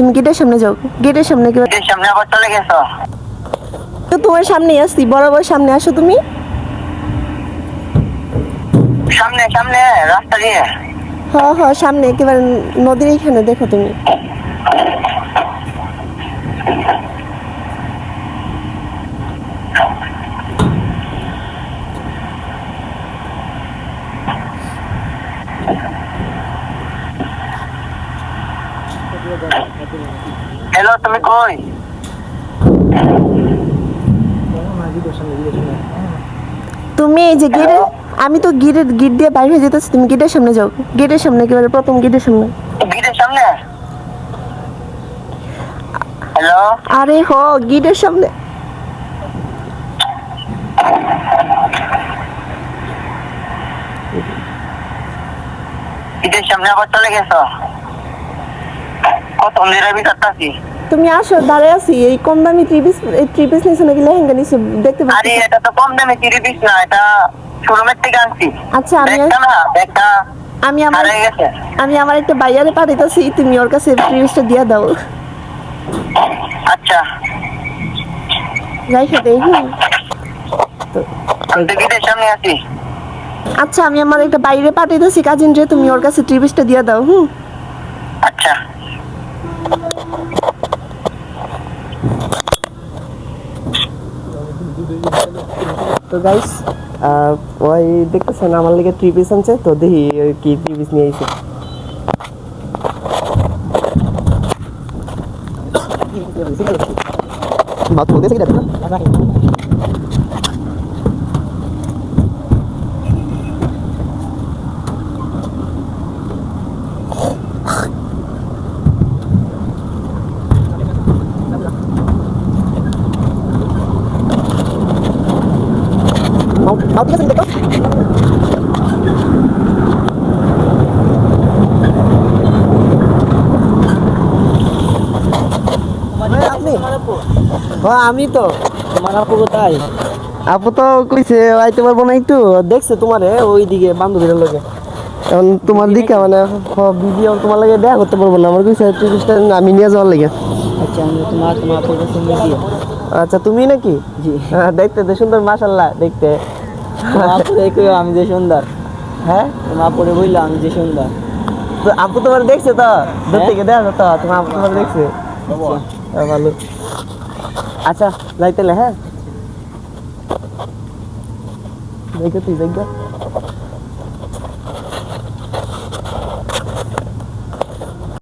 তুমি গেটের সামনে যাও, গেটের সামনে কি গেটের সামনে আবার চলে গেছো? তো তোমার সামনেই আসছি, বরাবর সামনে আসো তুমি। সামনে সামনে রাস্তা দিয়ে। হ সামনে একেবারে নদীর এইখানে দেখো তুমি। হ্যালো, তুমি কই? তুমি এই যে গেটে, আমি তো গেট দিয়ে বাইরে হয়ে যেতেছি, তুমি গেটের সামনে যাও, গেটের সামনে একেবারে প্রথম গেটের সামনে। গেটের সামনে? হ্যালো, আরে গেটের সামনে। গেটের সামনে আবার চলে গেছো? কত অন্ধের ভিতর আছি। তুমি আসো, দাঁড়ায় আছি। এই কম দামি থ্রি পিস নিছো নাকি লেহেঙ্গা নিছো দেখতে পাচ্ছি। আরে এটা তো কম দামে থ্রি পিস না, এটা শোরুমের থেকে আনছি। আচ্ছা ব্যাগটা না, ব্যাগটা আমি আমার হারিয়ে গেছে। আমি আমার একটা বাইয়ারে পাঠাইতেছি, তুমি ওর কাছে থ্রি পিসটা দিয়ে দাও। আচ্ছা, রাইখে দেই। আমি তো গেটের সামনে আছি। আচ্ছা, আমি আমার একটা বাইরে পাঠাইতেছি কাজিন রে, তুমি ওর কাছে থ্রি পিসটা দিয়ে দাও। আচ্ছা, তো গাইস, ওই দেখতেছেন আমার লিগে থ্রি পিস আনছে, তো দেখি ওই কি থ্রি পিস নিয়ে আইছে। বাত বলতেছে কি দেখো না। mau kita sendiri kok. আপনি আমি তো তোমার আপু কোথায়? আপু তো কইছে আইতে পারবো না, একটু দেখছে তোমারে ওইদিকে বান্ধবীর লগে। এখন তোমার দিকে মানে ভিডিও তোমার লাগে দেখা করতে পারবো না, আমার কইছে আমি নিয়ে যাওয়ার লাগে। আচ্ছা, আমি তোমার আপুর কাছে নিয়ে দিও। আচ্ছা, তুমি নাকি? জি। দেখতে তো সুন্দর, মাশাআল্লাহ দেখতে। আপুরে কইও আমি যে সুন্দর। হ্যাঁ, তোমার আপুরে বললো আমি যে সুন্দর। তো আপু তোমার দেখছে তো, দূর থেকে দেখা তো তোমার আপু তোমার দেখছে। ভালো। আচ্ছা যাইতেলে, হ্যাঁ দেখো তুই দেখো।